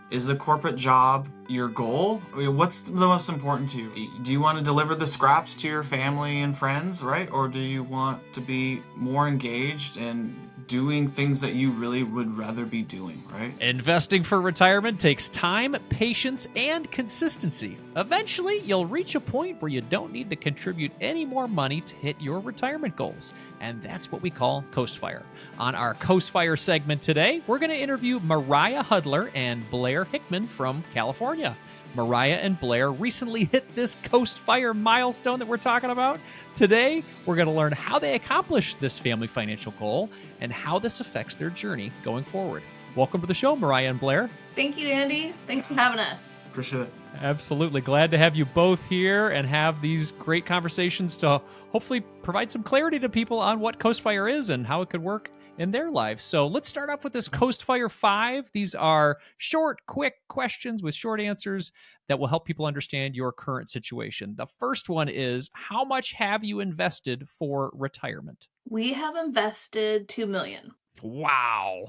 Is the corporate job your goal? I mean, what's the most important to you? Do you want to deliver the scraps to your family and friends, right? Or do you want to be more engaged and doing things that you really would rather be doing, right? Investing for retirement takes time, patience, and consistency. Eventually, you'll reach a point where you don't need to contribute any more money to hit your retirement goals. And that's what we call Coast Fire. On our Coast Fire segment today, we're going to interview Mariah Hudler and Blair Hickman from California. Mariah and Blair recently hit this Coast Fire milestone that we're talking about. Today, we're going to learn how they accomplished this family financial goal and how this affects their journey going forward. Welcome to the show, Mariah and Blair. Thank you, Andy. Thanks for having us. Appreciate it. Absolutely. Glad to have you both here and have these great conversations to hopefully provide some clarity to people on what Coast Fire is and how it could work in their lives. So let's start off with this Coast Fire 5. These are short, quick questions with short answers that will help people understand your current situation. The first one is, how much have you invested for retirement? We have invested $2 million. Wow,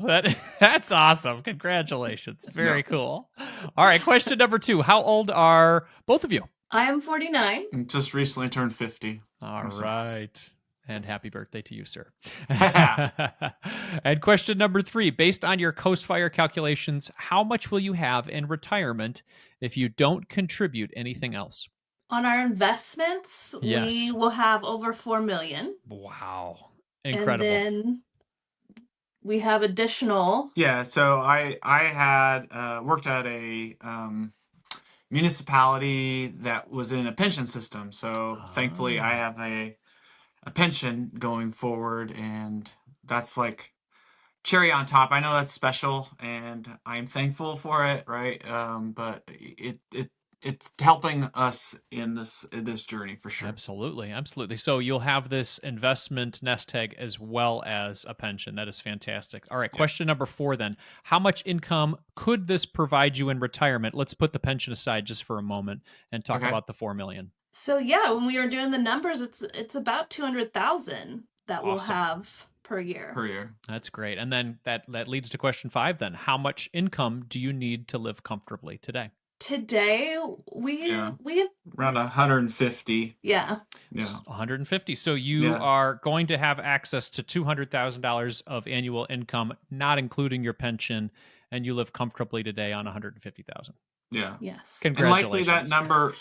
that's awesome. Congratulations. Very cool. All right, question number 2. How old are both of you? I am 49. Just recently turned 50. All Awesome. right. And happy birthday to you, sir. And question number 3, based on your Coast Fire calculations, how much will you have in retirement if you don't contribute anything else? On our investments, Yes. we will have over $4 million. Wow. Incredible. And then we have additional. Yeah, so I had worked at a municipality that was in a pension system. So thankfully I have a pension going forward, and that's like cherry on top. I know that's special and I'm thankful for it, right? But it's helping us in this journey for sure. Absolutely. Absolutely. So you'll have this investment nest egg as well as a pension. That is fantastic. All right. Question number 4 then. How much income could this provide you in retirement? Let's put the pension aside just for a moment and talk about the $4 million. So yeah, when we were doing the numbers, it's about 200,000 that we'll have per year. That's great. And then that leads to question 5 then. How much income do you need to live comfortably today? Today we around 150. Yeah. 150. So you are going to have access to $200,000 of annual income, not including your pension, and you live comfortably today on 150,000. Yeah. Yes. Congratulations. And likely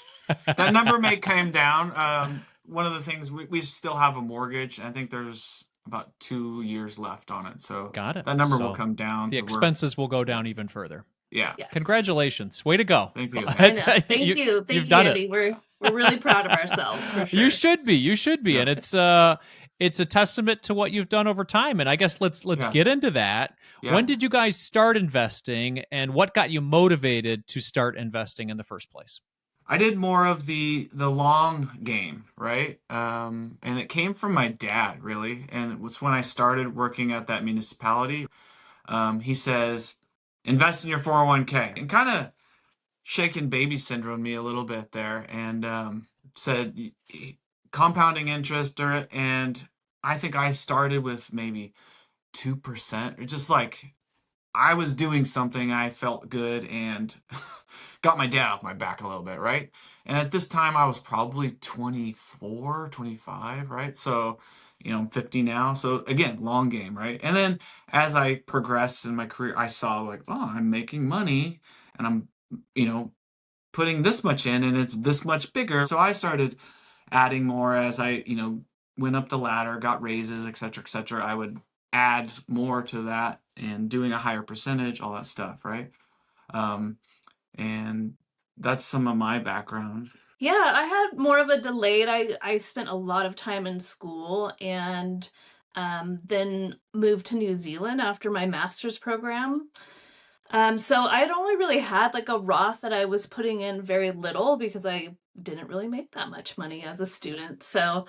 that number may come down. One of the things we still have a mortgage. I think there's about 2 years left on it. So got it. That number will come down. The expenses will go down even further. Yeah. Yes. Congratulations. Way to go. Thank you. Thank you. Thank you, Andy. We're really proud of ourselves, for sure. You should be. Yeah. And it's a testament to what you've done over time. And I guess let's get into that. Yeah. When did you guys start investing, and what got you motivated to start investing in the first place? I did more of the long game, right? And it came from my dad, really. And it was when I started working at that municipality. He says, invest in your 401k, and kind of shaken baby syndrome me a little bit there, and said compounding interest, and I think I started with maybe 2%, or just like I was doing something, I felt good and got my dad off my back a little bit, right? And at this time I was probably 24, 25, right? So I'm 50 now. So again, long game, right? And then as I progressed in my career, I saw like, oh, I'm making money and I'm, putting this much in and it's this much bigger. So I started adding more as I, went up the ladder, got raises, et cetera, et cetera. I would add more to that and doing a higher percentage, all that stuff, right? And that's some of my background. Yeah, I had more of a delayed. I spent a lot of time in school and then moved to New Zealand after my master's program. So I had only really had like a Roth that I was putting in very little because I didn't really make that much money as a student. So,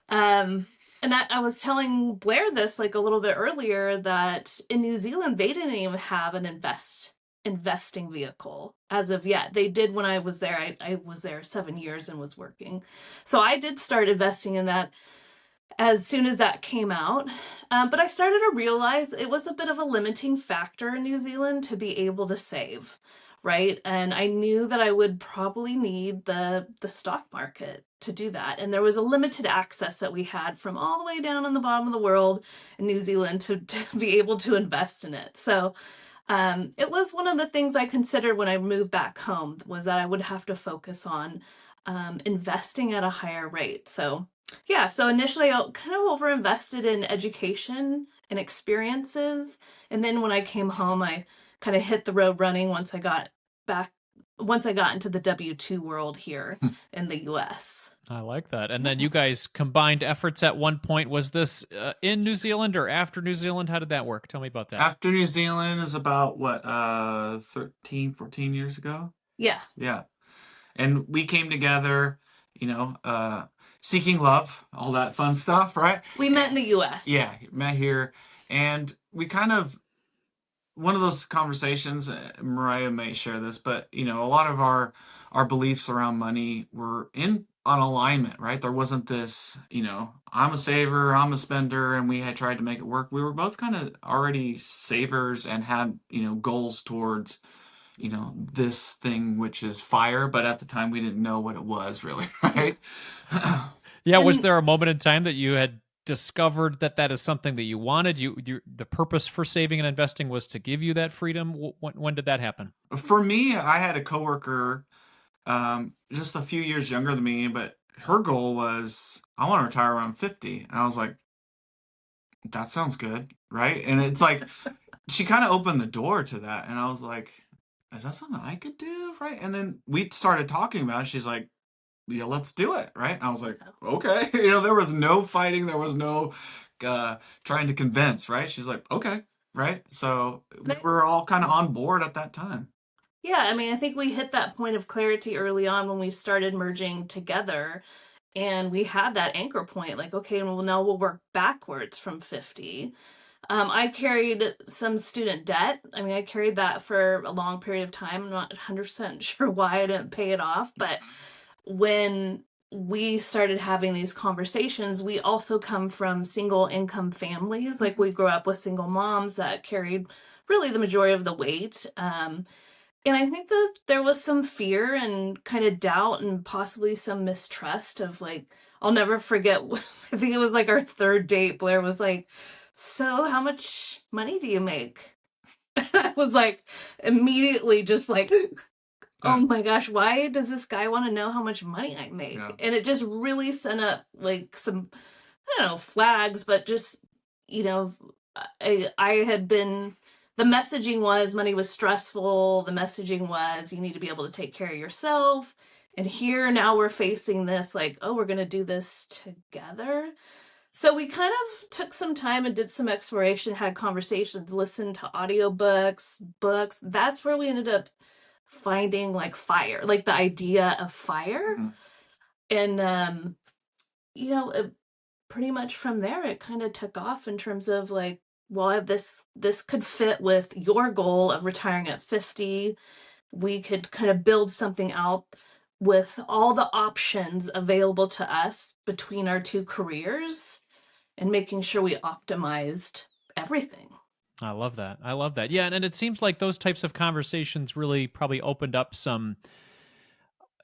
and I was telling Blair this like a little bit earlier that in New Zealand, they didn't even have an investing vehicle as of yet. They did when I was there. I was there 7 years and was working. So I did start investing in that as soon as that came out. But I started to realize it was a bit of a limiting factor in New Zealand to be able to save right? And I knew that I would probably need the stock market to do that. And there was a limited access that we had from all the way down in the bottom of the world in New Zealand to be able to invest in it. So it was one of the things I considered when I moved back home, was that I would have to focus on investing at a higher rate. So yeah, so initially I kind of over invested in education and experiences. And then when I came home, I kind of hit the road running back, once I got into the W-2 world here in the US. I like that. And then you guys combined efforts at one point. Was this in New Zealand or after New Zealand? How did that work? Tell me about that. After New Zealand is about what, 13, 14 years ago? Yeah. Yeah. And we came together, seeking love, all that fun stuff, right? We met in the US. Yeah, met here. And we kind of, one of those conversations, Mariah may share this, but a lot of our beliefs around money were in on alignment, right? There wasn't this, I'm a saver, I'm a spender, and we had tried to make it work. We were both kind of already savers and had, goals towards, this thing, which is fire, but at the time we didn't know what it was really, right? Yeah, was there a moment in time that you had discovered that that is something that you wanted? The purpose for saving and investing was to give you that freedom. When did that happen? For me, I had a coworker, just a few years younger than me, but her goal was, I want to retire around 50. And I was like, that sounds good, right? And it's like, she kind of opened the door to that. And I was like, is that something I could do, right? And then we started talking about it. She's like, yeah, let's do it, right? And I was like, okay. There was no fighting. There was no trying to convince, right? She's like, okay, right? So we were all kind of on board at that time. Yeah, I mean, I think we hit that point of clarity early on when we started merging together, and we had that anchor point, like, okay, well, now we'll work backwards from 50. I carried some student debt. I mean, I carried that for a long period of time. I'm not 100% sure why I didn't pay it off, but when we started having these conversations, we also come from single income families. Like, we grew up with single moms that carried really the majority of the weight. And I think that there was some fear and kind of doubt and possibly some mistrust of, like, I'll never forget, I think it was like our third date. Blair was like, so how much money do you make? And I was like, immediately just like, oh my gosh, why does this guy want to know how much money I make? Yeah. And it just really sent up like some, I don't know, flags, but just, I had been, the messaging was money was stressful. The messaging was you need to be able to take care of yourself. And here now we're facing this like, oh, we're going to do this together. So we kind of took some time and did some exploration, had conversations, listened to audiobooks, books. That's where we ended up finding like fire, like the idea of fire. Mm-hmm. And, pretty much from there, it kind of took off in terms of like, well, this could fit with your goal of retiring at 50. We could kind of build something out with all the options available to us between our two careers and making sure we optimized everything. I love that. I love that. Yeah, and it seems like those types of conversations really probably opened up some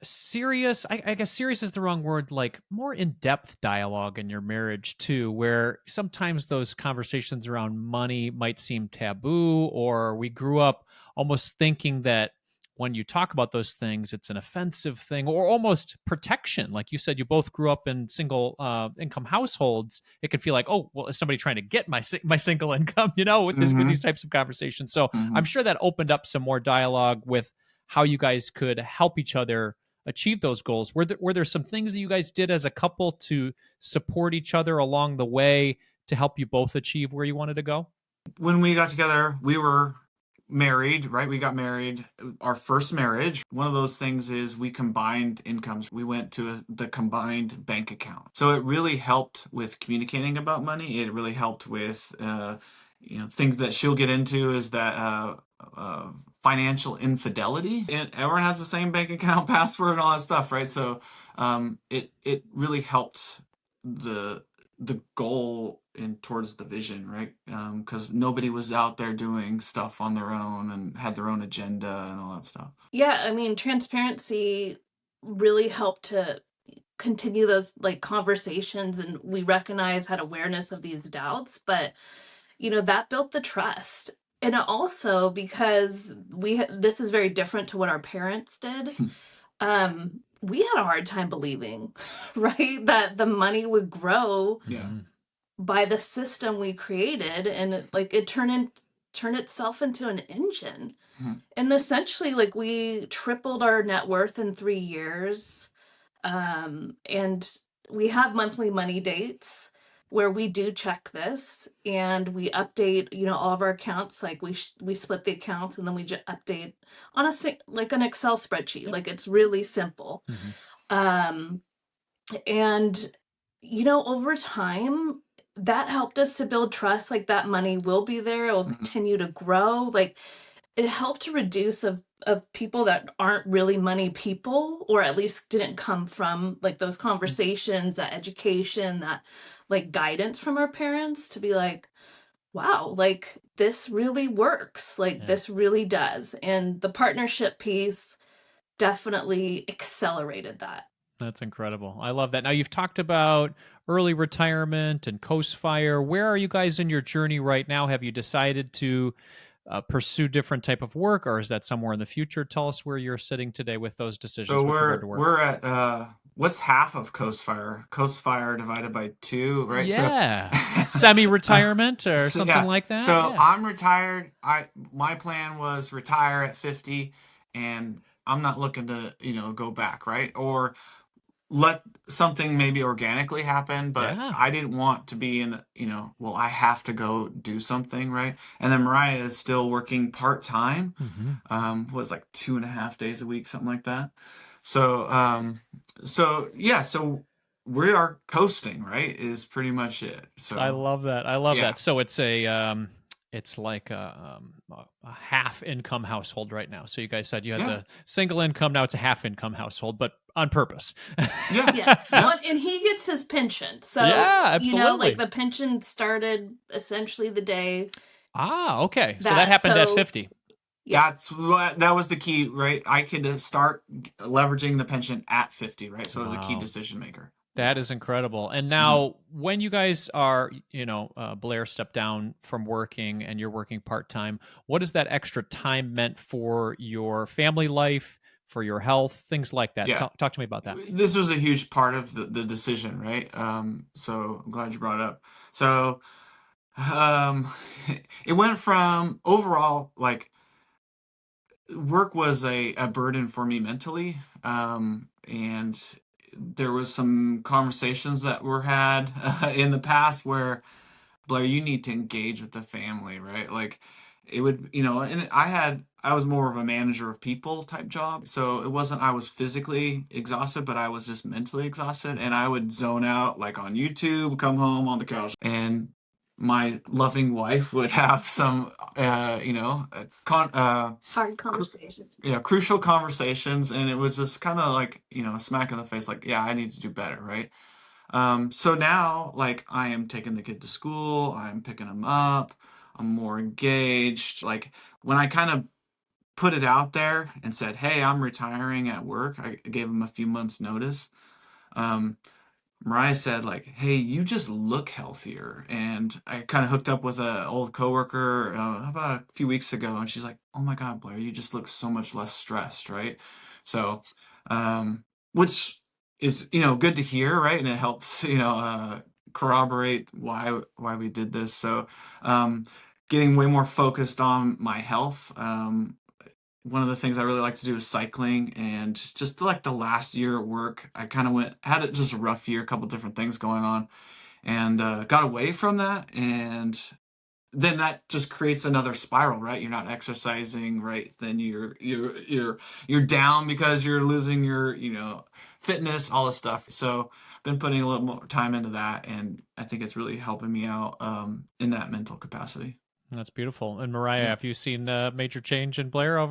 serious, I guess serious is the wrong word, like more in-depth dialogue in your marriage too, where sometimes those conversations around money might seem taboo, or we grew up almost thinking that when you talk about those things, it's an offensive thing or almost protection. Like you said, you both grew up in single income households. It could feel like, oh, well, is somebody trying to get my single income, with this, with these types of conversations. So I'm sure that opened up some more dialogue with how you guys could help each other achieve those goals. Were there some things that you guys did as a couple to support each other along the way to help you both achieve where you wanted to go? When we got together, we were married, right? We got married, our first marriage. One of those things is we combined incomes. We went to the combined bank account. So it really helped with communicating about money. It really helped with, things that she'll get into is that financial infidelity. And everyone has the same bank account password and all that stuff, right? So it really helped the goal in towards the vision, right? Because nobody was out there doing stuff on their own and had their own agenda and all that stuff. Yeah, I mean, transparency really helped to continue those like conversations, and we recognize had awareness of these doubts, but that built the trust. And also because this is very different to what our parents did. We had a hard time believing, right, that the money would grow Yeah. by the system we created, and it turned itself into an engine. And essentially, like, we tripled our net worth in 3 years. And we have monthly money dates where we do check this, and we update, all of our accounts. Like, we split the accounts, and then we just update on like an Excel spreadsheet. Like, it's really simple. Um, and over time, that helped us to build trust. Like, that money will be there. It will continue to grow. Like, it helped to reduce of people that aren't really money people, or at least didn't come from like those conversations, that education, that like guidance from our parents, to be like, wow, like this really works. Like, this really does. And the partnership piece definitely accelerated that. That's incredible. I love that. Now, you've talked about early retirement and Coast Fire. Where are you guys in your journey right now? Have you decided to pursue different type of work, or is that somewhere in the future? Tell us where you're sitting today with those decisions. So with regard to work. we're at what's half of Coast Fire? Coast Fire divided by 2, right? Yeah, semi-retirement or something like that. So yeah. I'm retired. My plan was retire at 50, and I'm not looking to go back, right? Or let something maybe organically happen, but Yeah. I didn't want to be in, well, I have to go do something, right? And then Mariah is still working part-time, was like 2.5 days a week, something like that. So, so we are coasting, right? Is pretty much it. So I love that. I love Yeah. that. So it's it's like a half income household right now. So you guys said you had the single income. Now it's a half income household, but on purpose. Yeah. Well, and he gets his pension. So, yeah, absolutely. like the pension started essentially the day. Okay. So that happened at 50. Yeah. That was the key, right? I could start leveraging the pension at 50, right? So it was a key decision maker. That is incredible. And now, when you guys are, Blair stepped down from working and you're working part-time, what has that extra time meant for your family life, for your health, things like that? Yeah. Talk to me about that. This was a huge part of the decision, right? So I'm glad you brought it up. So it went from overall, like, work was a burden for me mentally. And there was some conversations that were had in the past where, Blair, you need to engage with the family, right? Like, it would, and I was more of a manager of people type job. So it wasn't, I was physically exhausted, but I was just mentally exhausted. And I would zone out, like, on YouTube, come home on the couch, and my loving wife would have some, Hard conversations. crucial conversations. And it was just kind of like, a smack in the face, like, yeah, I need to do better, right? So now, like, I am taking the kid to school, I'm picking him up, I'm more engaged. Like, when I kind of put it out there and said, hey, I'm retiring at work, I gave him a few months notice. Mariah said, like, hey, you just look healthier. And I kind of hooked up with an old coworker about a few weeks ago, and she's like, oh my God, Blair, you just look so much less stressed, right? So, which is, good to hear, right? And it helps, corroborate why we did this. So, getting way more focused on my health. One of the things I really like to do is cycling, and just like the last year at work, I kind of had it just a rough year, a couple different things going on, and got away from that. And then that just creates another spiral, right? You're not exercising, right? Then you're down because you're losing your, fitness, all this stuff. So I've been putting a little more time into that, and I think it's really helping me out in that mental capacity. That's beautiful. And Mariah, have you seen a major change in Blair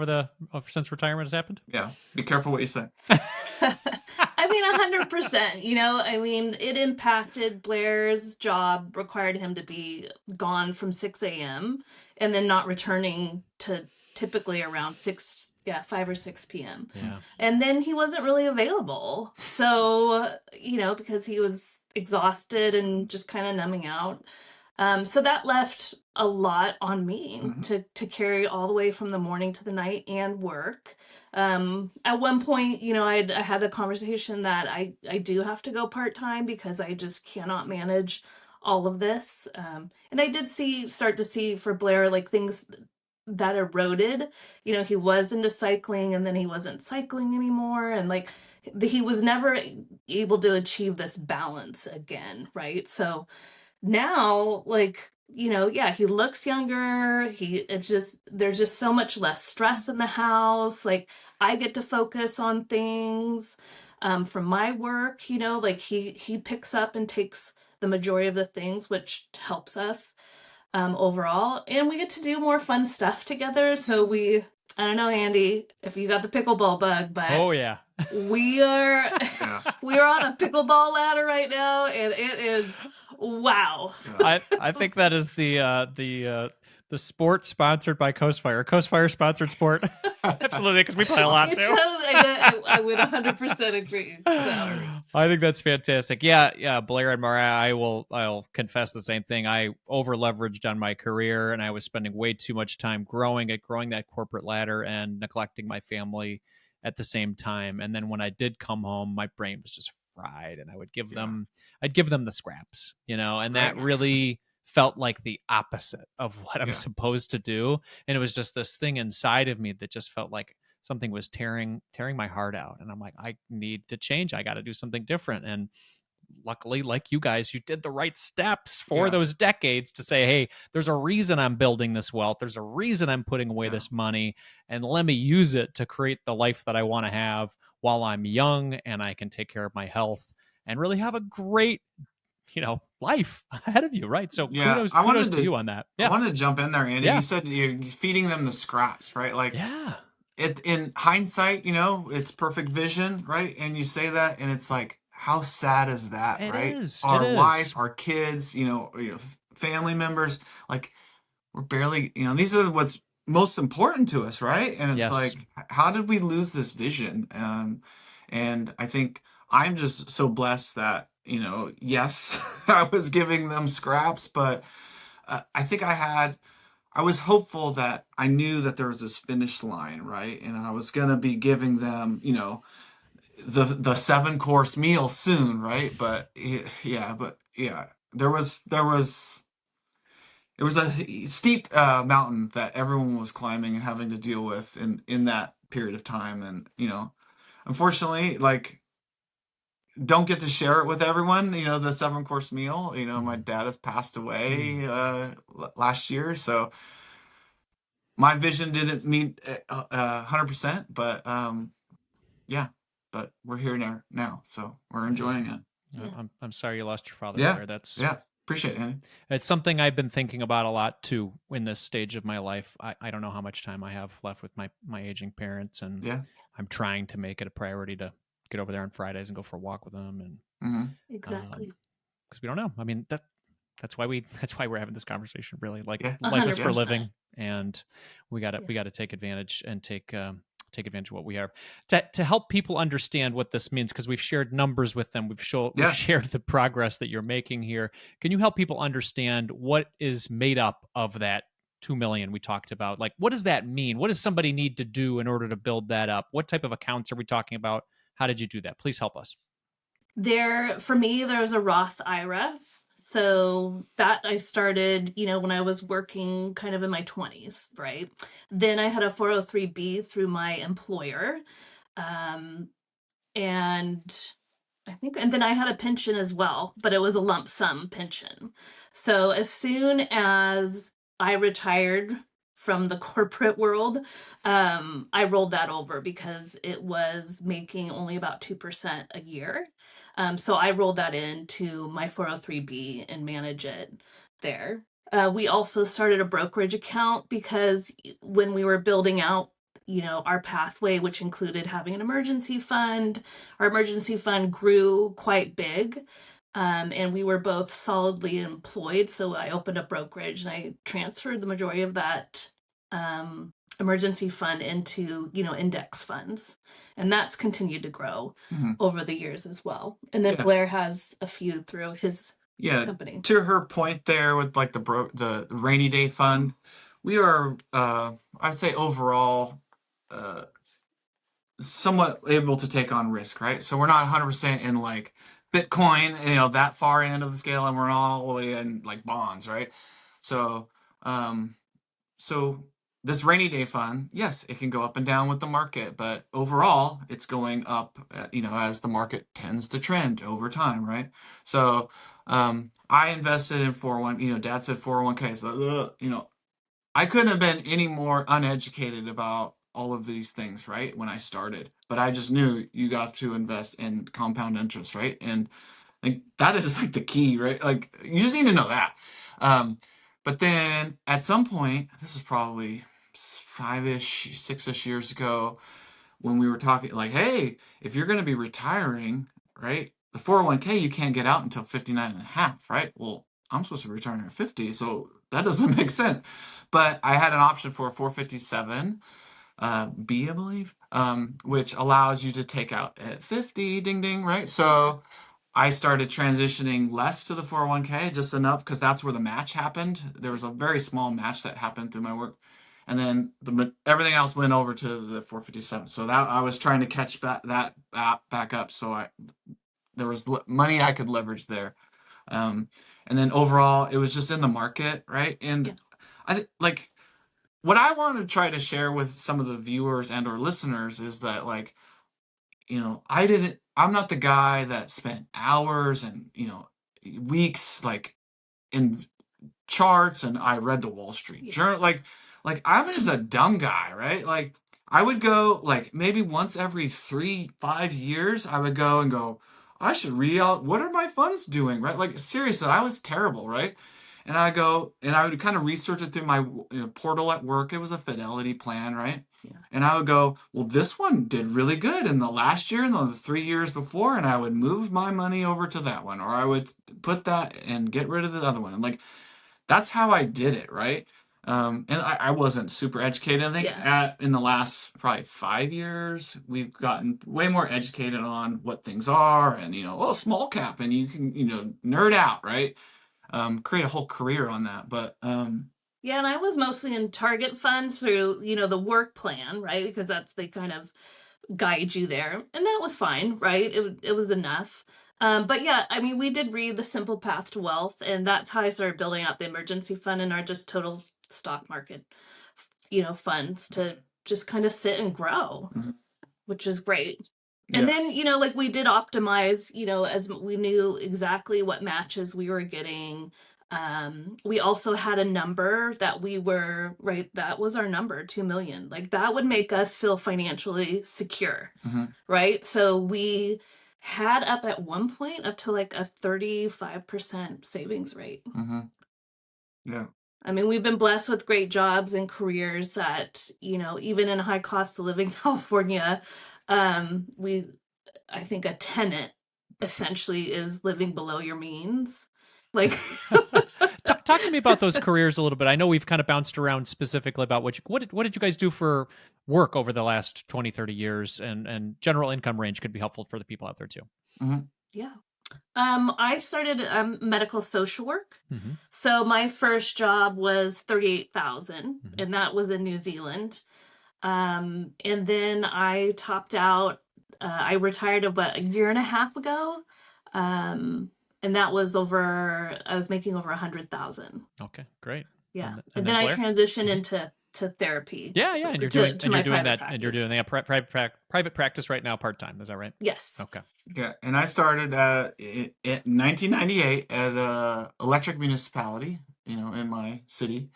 since retirement has happened? Yeah. Be careful what you say. I've mean, 100%, I mean, it impacted Blair's job, required him to be gone from 6 a.m. and then not returning to typically around 6, yeah, 5 or 6 p.m. Yeah. And then he wasn't really available. So, because he was exhausted and just kind of numbing out. So that left a lot on me to carry all the way from the morning to the night and work. At one point, I had a conversation that I do have to go part-time because I just cannot manage all of this. And I did start to see for Blair, like things that eroded. He was into cycling and then he wasn't cycling anymore. And like he was never able to achieve this balance again, right? So now, like, yeah, he looks younger. There's just so much less stress in the house. Like, I get to focus on things from my work, like he picks up and takes the majority of the things, which helps us overall. And we get to do more fun stuff together. So I don't know, Andy, if you got the pickleball bug, but Oh yeah. we are we are on a pickleball ladder right now, and it is wow. I think that is the sport sponsored by Coast Fire. Coast Fire sponsored sport. Absolutely, because we play a lot too. I would 100% agree. So. I think that's fantastic. Yeah, Blair and Mariah, I'll confess the same thing. I over leveraged on my career, and I was spending way too much time growing that corporate ladder and neglecting my family at the same time. And then when I did come home, my brain was just fried, and I'd give them the scraps, and that really felt like the opposite of what I'm supposed to do. And it was just this thing inside of me that just felt like something was tearing my heart out. And I'm like, I need to change. I got to do something different. And luckily, like you guys, you did the right steps for those decades to say, hey, there's a reason I'm building this wealth. There's a reason I'm putting away this money, and let me use it to create the life that I want to have while I'm young and I can take care of my health and really have a great, life ahead of you. Right. So kudos to you on that. I wanted to jump in there, Andy. You said you're feeding them the scraps, right? Like, in hindsight, it's perfect vision, right? And you say that, and it's like, how sad is that, right? Our wife, our kids, family members, like, we're barely, these are what's most important to us, right? And it's like, how did we lose this vision? And I think I'm just so blessed that, yes, I was giving them scraps, but I think I was hopeful that I knew that there was this finish line, right? And I was going to be giving them, the 7-course meal soon, right? But there was it was a steep mountain that everyone was climbing and having to deal with in that period of time. And, unfortunately, like, don't get to share it with everyone, the 7-course meal. My dad has passed away last year, so my vision didn't meet 100%, but but we're here now, so we're enjoying it. I'm sorry you lost your father there. That's appreciate it, Andy. It's something I've been thinking about a lot too in this stage of my life. I don't know how much time I have left with my aging parents, and I'm trying to make it a priority to get over there on Fridays and go for a walk with them. And exactly, because we don't know. I mean, that's why we're having this conversation. Really, like, life is for living, and we got to take advantage and take advantage of what we have to help people understand what this means, because we've shared numbers with them. We've shared the progress that you're making here. Can you help people understand what is made up of that 2 million we talked about? Like, what does that mean? What does somebody need to do in order to build that up? What type of accounts are we talking about? How did you do that? Please help us. For me, there's a Roth IRA. So that I started, when I was working kind of in my 20s, right? Then I had a 403B through my employer. And then I had a pension as well, but it was a lump sum pension. So as soon as I retired from the corporate world, I rolled that over because it was making only about 2% a year. So I rolled that into my 403B and manage it there. We also started a brokerage account because when we were building out, our pathway, which included having an emergency fund. Our emergency fund grew quite big. And we were both solidly employed. So I opened a brokerage and I transferred the majority of that emergency fund into, index funds. And that's continued to grow over the years as well. And then Blair has a few through his company. To her point there with like the rainy day fund, we are I'd say overall somewhat able to take on risk, right? So we're not 100% in like Bitcoin, that far end of the scale, and we're not all the way in like bonds, right? So so this rainy day fund, yes, it can go up and down with the market, but overall it's going up, as the market tends to trend over time, right? So I invested in 401, Dad said 401k, so I couldn't have been any more uneducated about all of these things, right? When I started, but I just knew you got to invest in compound interest, right? And like that is like the key, right? Like you just need to know that. But then at some point, this is probably 5-ish, 6-ish years ago, when we were talking like, hey, if you're going to be retiring, right? The 401k, you can't get out until 59 and a half, right? Well, I'm supposed to be retiring at 50, so that doesn't make sense. But I had an option for a 457 B, I believe, which allows you to take out at 50, ding, ding, right? So I started transitioning less to the 401k, just enough, because that's where the match happened. There was a very small match that happened through my work. And then everything else went over to the 457. So that I was trying to catch that back up. So there was money I could leverage there. And then overall, it was just in the market, right? And I like what I want to try to share with some of the viewers and or listeners is that like, I'm not the guy that spent hours and, weeks like in charts and I read the Wall Street Journal. Like I'm just a dumb guy, right? Like I would go like maybe once every 3-5 years, I would go and go, I should read out what are my funds doing, right? Like seriously, I was terrible, right? And I go and I would kind of research it through my portal at work. It was a Fidelity plan, right? Yeah. And I would go, well, this one did really good in the last year and the 3 years before, and I would move my money over to that one, or I would put that and get rid of the other one. And like that's how I did it, right? And I wasn't super educated. I think in the last probably 5 years, we've gotten way more educated on what things are and, small cap and you can, nerd out, right? Create a whole career on that. But yeah, and I was mostly in target funds through, the work plan, right? Because they kind of guide you there. And that was fine, right? It was enough. But yeah, I mean, we did read The Simple Path to Wealth, and that's how I started building out the emergency fund and our just total stock market, funds to just kind of sit and grow, which is great. And then, like we did optimize, as we knew exactly what matches we were getting. We also had a number that we were, right, that was our number, 2 million. Like that would make us feel financially secure, right? So we had up at one point up to like a 35% savings rate. Yeah. I mean, we've been blessed with great jobs and careers that, even in high cost of living California, I think a tenant essentially is living below your means. Like, talk to me about those careers a little bit. I know we've kind of bounced around specifically about what did you guys do for work over the last 20, 30 years, and general income range could be helpful for the people out there too. Yeah. I started medical social work. So my first job was 38,000, and that was in New Zealand. And then I topped out. I retired about a year and a half ago. And that was I was making over 100,000. Okay, great. Yeah. And then I transitioned into therapy. Yeah. And you're doing that, and you're doing private practice right now, part-time. Is that right? Yes. Okay. Yeah. And I started in 1998 at a electric municipality, in my city,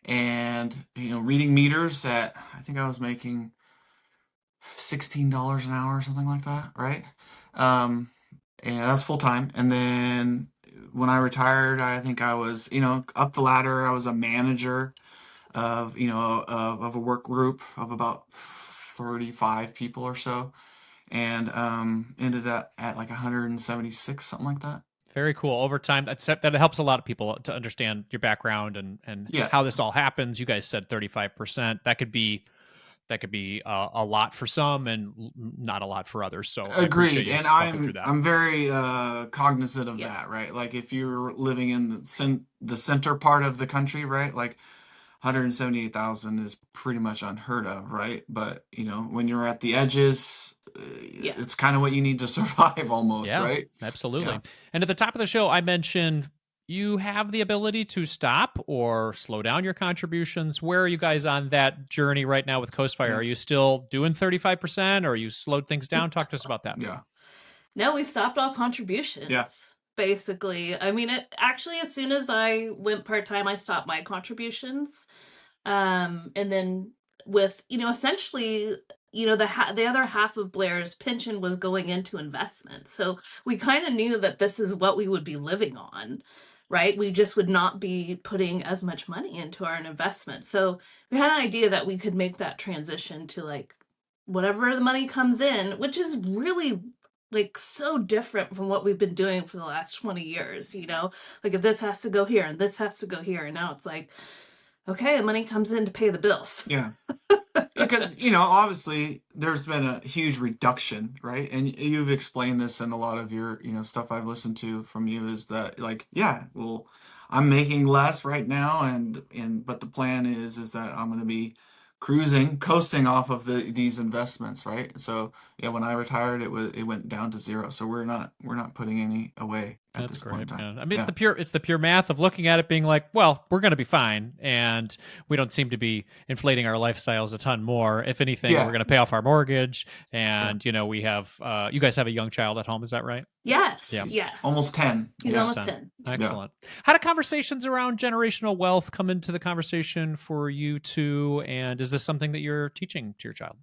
and reading meters at I think I was making $16 an hour or something like that, right? And that was full time. And then when I retired, I think I was, up the ladder. I was a manager. of, of a work group of about 35 people or so, and ended up at like 176, something like that. Very cool. Over time, that helps a lot of people to understand your background and Yeah, how this all happens. You guys said 35%. That could be a lot for some and not a lot for others. So I appreciate agreed. you And walking through that. I'm very cognizant of Yeah. that, right? Like if you're living in the center part of the country, right? Like 178,000 is pretty much unheard of, right? But when you're at the edges, Yeah. it's kind of what you need to survive almost, Yeah, right? absolutely. Yeah. And at the top of the show, I mentioned you have the ability to stop or slow down your contributions. Where are you guys on that journey right now with Coast Fire? Yeah. Are you still doing 35% or are you slowed things down? Talk to us about that. Yeah. No, we stopped all contributions. Yeah. Basically, I mean, actually, as soon as I went part-time, I stopped my contributions. And then with, essentially, the other half of Blair's pension was going into investment. So we kind of knew that this is what we would be living on, right? We just would not be putting as much money into our investment. So we had an idea that we could make that transition to like whatever the money comes in, which is really like so different from what we've been doing for the last 20 years, like if this has to go here and this has to go here, and now it's like, okay, the money comes in to pay the bills. Yeah. Because, obviously there's been a huge reduction, right? And you've explained this in a lot of your, stuff I've listened to from you, is that like, yeah, well, I'm making less right now, but the plan is that I'm going to be coasting off of these investments, right? So yeah, when I retired, it went down to zero. So we're not putting any away at That's this point in great, time. man. I mean, Yeah. it's the pure math of looking at it, being like, well, we're going to be fine, and we don't seem to be inflating our lifestyles a ton more. If anything, Yeah. we're going to pay off our mortgage, and we have you guys have a young child at home, is that right? Yes. Yeah. Yes. Almost 10. He's Yeah. almost 10. Excellent. How do conversations around generational wealth come into the conversation for you two? And is this something that you're teaching to your child?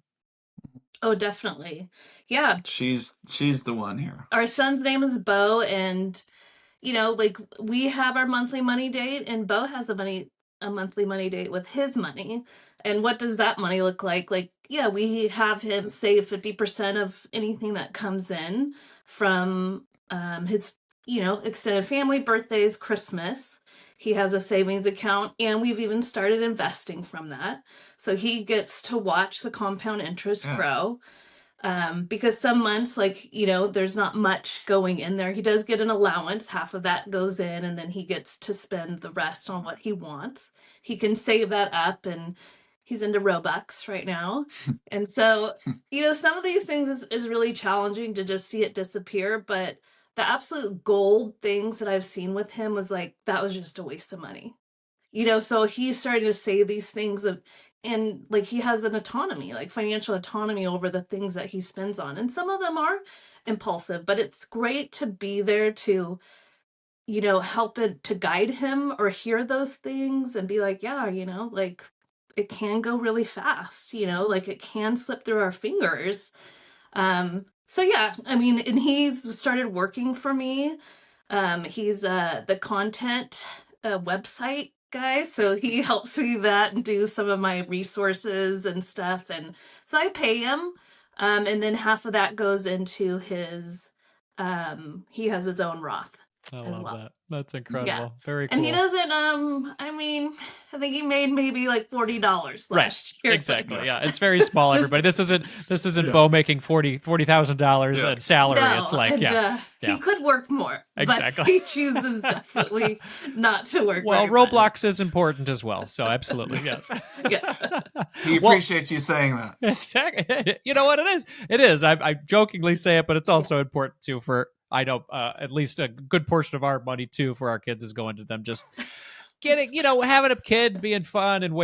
Oh, definitely. Yeah. She's the one here. Our son's name is Bo, and like we have our monthly money date, and Bo has a monthly money date with his money. And what does that money look like? Like, yeah, we have him save 50% of anything that comes in from his, extended family, birthdays, Christmas. He has a savings account, and we've even started investing from that. So he gets to watch the compound interest grow. Because some months, like, there's not much going in there. He does get an allowance. Half of that goes in, and then he gets to spend the rest on what he wants. He can save that up, and he's into Robux right now. And so, some of these things is really challenging to just see it disappear. But the absolute gold things that I've seen with him was like, that was just a waste of money. So he's starting to say these things and like he has an autonomy, like financial autonomy over the things that he spends on. And some of them are impulsive, but it's great to be there to, help it to guide him or hear those things and be like, yeah, like it can go really fast, like it can slip through our fingers. So yeah, I mean, and he's started working for me. He's the content website guy, so he helps me with that and do some of my resources and stuff. And so I pay him, and then half of that goes into his. He has his own Roth as well. That. That's incredible. Yeah. Very cool. And he doesn't. I mean, I think he made maybe like $40 last year. Exactly. Yeah, it's very small. Everybody, this isn't Bo making $40,000 in salary. No, it's like and, he could work more, Exactly. but he chooses definitely not to work. Well, very Roblox much. is important as well, so absolutely yes. Yeah. He appreciates you saying that. Exactly. You know what it is? It is. I jokingly say it, but it's also important too for. I know at least a good portion of our money too for our kids is going to them just getting, having a kid, being fun and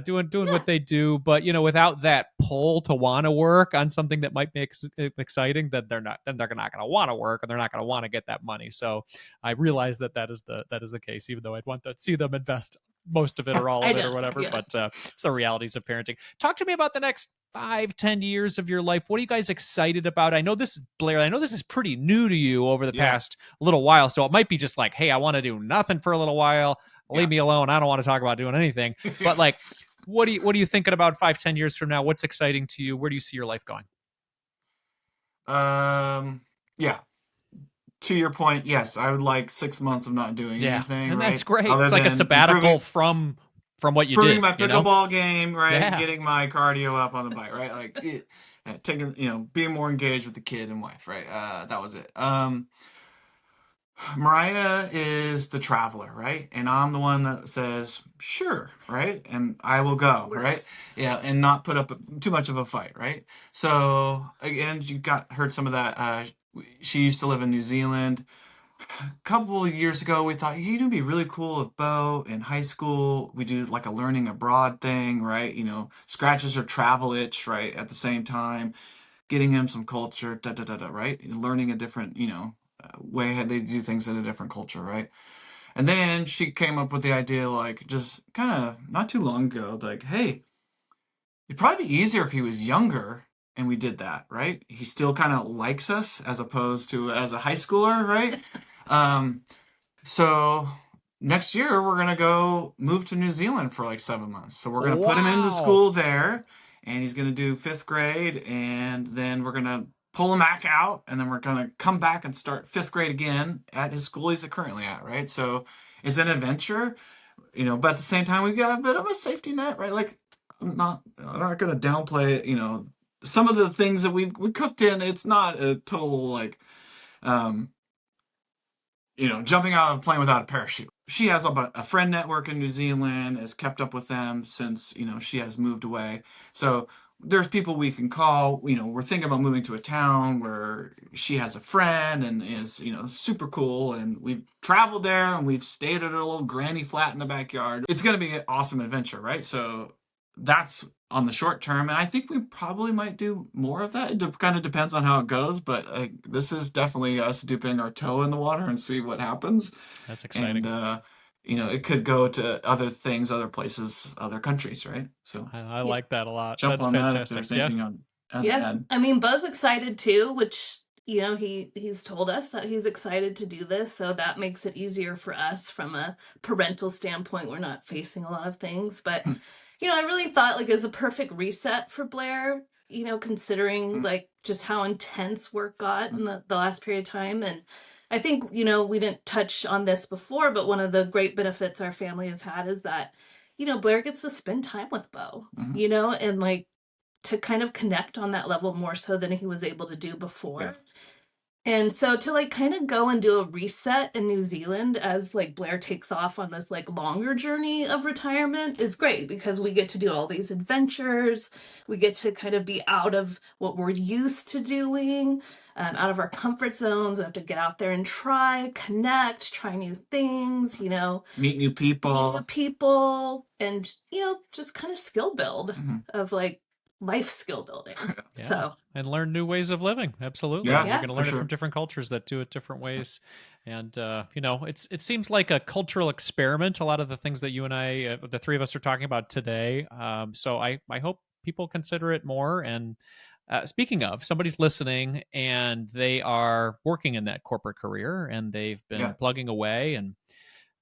doing what they do. But, without that pull to want to work on something that might make it exciting, then they're not going to want to work and they're not going to want to get that money. So I realize that is the case, even though I'd want to see them invest most of it or all of it or whatever. Yeah. But it's the realities of parenting. Talk to me about the next 5-10 years of your life. What are you guys excited about? I know this, Blair, this is pretty new to you over the past little while. So it might be just like, hey, I want to do nothing for a little while. leave Yeah. me alone. I don't want to talk about doing anything. But like, what are you thinking about 5, 10 years from now? What's exciting to you? Where do you see your life going? Yeah. To your point, yes, I would like 6 months of not doing Yeah, anything, and that's right? great. Other It's like a than sabbatical from what you improving did, my you know? pickleball game, right? Yeah. Getting my cardio up on the bike, right? Like taking, being more engaged with the kid and wife, right? That was it. Mariah is the traveler, right? And I'm the one that says, sure, right? And I will go, right? Yes. Yeah, and not put up too much of a fight, right? So again, you got heard some of that. She used to live in New Zealand. A couple of years ago, we thought, hey, it'd be really cool if Bo in high school we do like a learning abroad thing, right? Scratches her travel itch, right? At the same time, getting him some culture, da da da da, right? Learning a different, way how they do things in a different culture, right? And then she came up with the idea, like, just kind of not too long ago, like, hey, it'd probably be easier if he was younger and we did that, right? He still kind of likes us as opposed to as a high schooler, right? Um, so next year we're gonna go move to New Zealand for like 7 months. So we're gonna put him into Wow. school there, and he's gonna do fifth grade, and then we're gonna pull him back out, and then we're gonna come back and start fifth grade again at his school he's currently at, right? So it's an adventure, but at the same time we've got a bit of a safety net, right? Like I'm not gonna downplay, some of the things that we cooked in. It's not a total like um jumping out of a plane without a parachute. She has a friend network in New Zealand, has kept up with them since, she has moved away. So there's people we can call. We're thinking about moving to a town where she has a friend and is, super cool. And we've traveled there and we've stayed at her little granny flat in the backyard. It's going to be an awesome adventure, right? So that's on the short term, and I think we probably might do more of that. It kind of depends on how it goes, but this is definitely us dipping our toe in the water and see what happens. That's And exciting. it could go to other things, other places, other countries, right? So I Yeah. like that a lot. jump That's on that if fantastic. there's Yeah. anything on Yeah. add. I mean, Buzz excited too, which, he's told us that he's excited to do this, so that makes it easier for us from a parental standpoint. We're not facing a lot of things, but I really thought like it was a perfect reset for Blair, considering like just how intense work got in the last period of time. And I think, we didn't touch on this before, but one of the great benefits our family has had is that, Blair gets to spend time with Bo, Mhm. and like to kind of connect on that level more so than he was able to do Yeah. before. And so to like kind of go and do a reset in New Zealand as like Blair takes off on this like longer journey of retirement is great because we get to do all these adventures. We get to kind of be out of what we're used to doing, out of our comfort zones. We have to get out there and try, connect, try new things, Meet new meet new people. people, and, just kind of skill build Mhm. of like life skill building. Yeah. So, And learn new ways of living. Absolutely. Yeah, You're yeah. going to for learn it from sure. different cultures that do it different ways. And, it seems like a cultural experiment, a lot of the things that you and I, the three of us are talking about today. So I hope people consider it more. And speaking of, somebody's listening and they are working in that corporate career and they've been Yeah. plugging away and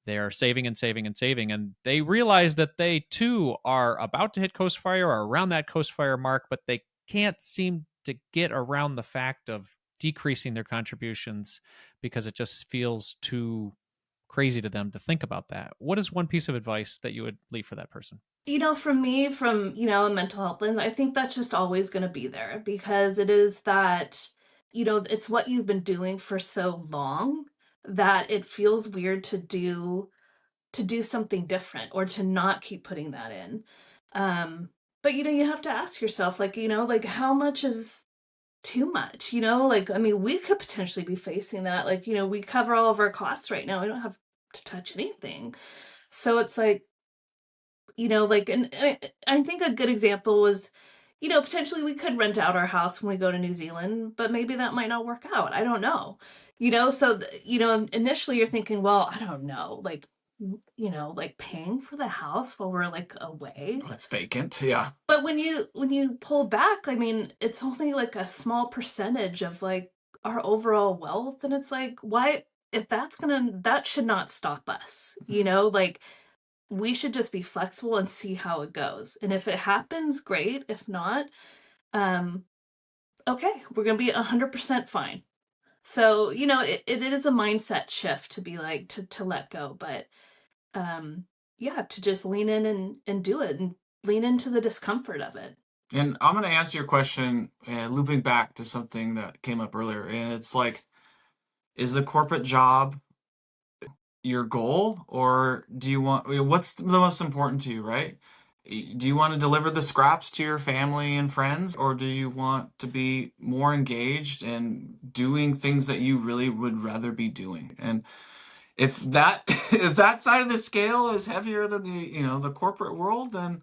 they're saving and saving and saving, and they realize that they too are about to hit coast fire or around that coast fire mark, but they can't seem to get around the fact of decreasing their contributions because it just feels too crazy to them to think about that. What is one piece of advice that you would leave for that person? For me, from, a mental health lens, I think that's just always going to be there because it is that, it's what you've been doing for so long that it feels weird to do something different or to not keep putting that in. But you have to ask yourself, like, like how much is too much, like, I mean, we could potentially be facing that. Like, we cover all of our costs right now. We don't have to touch anything. So it's like, like, and I think a good example was, potentially we could rent out our house when we go to New Zealand, but maybe that might not work out. I don't know. So, initially you're thinking, well, I don't know, like, like paying for the house while we're like away. Oh, it's vacant. Yeah. But when you pull back, I mean, it's only like a small percentage of like our overall wealth, and it's like, why? if that should not stop us, like we should just be flexible and see how it goes. And if it happens, great. If not, um, okay, we're going to be 100% fine. So, it is a mindset shift to be like, to let go, but, yeah, to just lean in and do it and lean into the discomfort of it. And I'm going to answer your question, looping back to something that came up earlier. And it's like, is the corporate job your goal, or do you want, what's the most important to you, right? Do you want to deliver the scraps to your family and friends, or do you want to be more engaged and doing things that you really would rather be doing? And if that if that side of the scale is heavier than the corporate world, then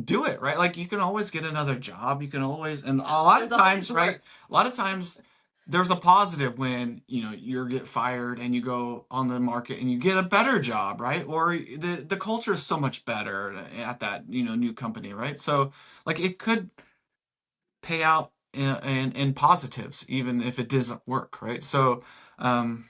do it, right? Like, you can always get another job. You can always, and a lot of There's always times, right? work. A lot of times there's a positive when, you get fired and you go on the market and you get a better job, right? Or the culture is so much better at that, new company, right? So, like, it could pay out in positives, even if it doesn't work, right? So, we're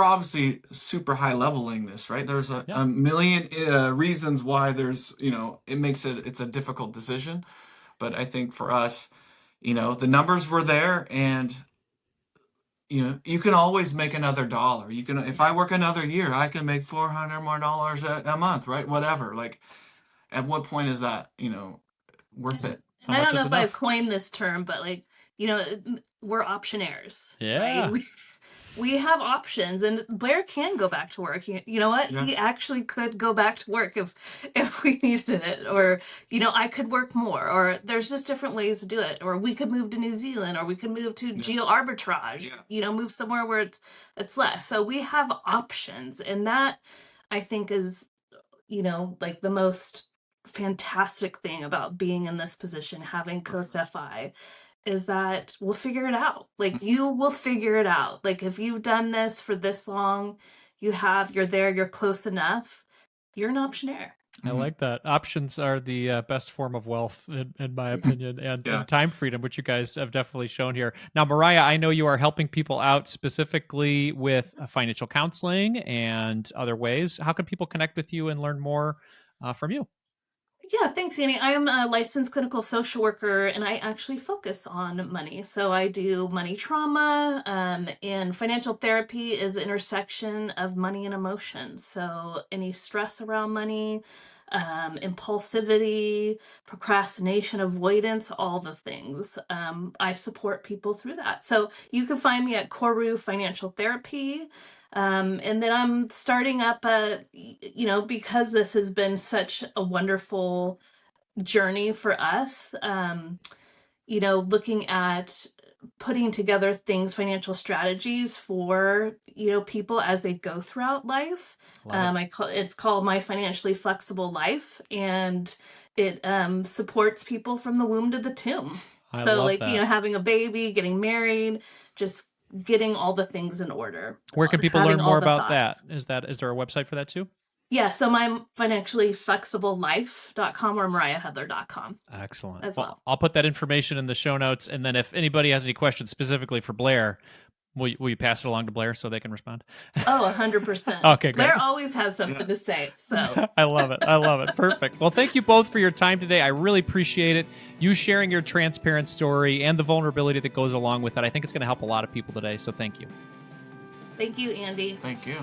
obviously super high leveling this, right? There's a, Yeah. a million reasons why it's a difficult decision. But I think for us, the numbers were there, and you can always make another dollar. If I work another year, I can make $400 more a month, right? Whatever. Like, at what point is that, worth it? And How I much don't know is if I've enough? coined this term, but like, we're optionaires, right? Yeah. We have options, and Blair can go back to work. You know what? Yeah. He actually could go back to work if we needed it, or I could work more, or there's just different ways to do it, or we could move to New Zealand, or we could move to geo arbitrage. Move somewhere where it's less. So we have options, and that I think is like the most fantastic thing about being in this position, having Coast FI, is that we'll figure it out. Like, you will figure it out. Like, if you've done this for this long, you're there, you're close enough, you're an optionaire. I like that. Options are the best form of wealth, in my opinion, and, Yeah. and time freedom, which you guys have definitely shown here. Now, Mariah, I know you are helping people out specifically with financial counseling and other ways. How can people connect with you and learn more from you? Yeah, thanks, Annie. I am a licensed clinical social worker, and I actually focus on money. So I do money trauma, and financial therapy is the intersection of money and emotions. So any stress around money, impulsivity, procrastination, avoidance, all the things. I support people through that. So you can find me at Koru Financial Therapy. And then I'm starting up because this has been such a wonderful journey for us, looking at putting together financial strategies for, people as they go throughout life. It's called My Financially Flexible Life, and it supports people from the womb to the tomb. I So, love like, that. having a baby, getting married, just getting all the things in order. Where can people Having learn more all the about that? thoughts. Is there a website for that too? Yeah, so my financiallyflexiblelife.com or mariahhudler.com Excellent. as Well, well. I'll put that information in the show notes, and then if anybody has any questions specifically for Blair, will you pass it along to Blair so they can respond? Oh, 100%. Okay, great. Blair always has something to say, so. I love it. I love it. Perfect. Well, thank you both for your time today. I really appreciate it. You sharing your transparent story and the vulnerability that goes along with it. I think it's going to help a lot of people today, so thank you. Thank you, Andy. Thank you.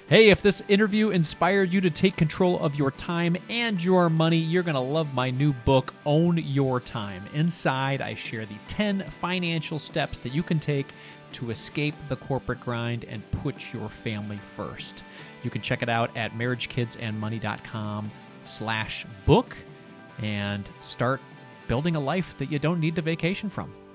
Hey, if this interview inspired you to take control of your time and your money, you're going to love my new book, Own Your Time. Inside, I share the 10 financial steps that you can take to escape the corporate grind and put your family first. You can check it out at marriagekidsandmoney.com/book and start building a life that you don't need to vacation from.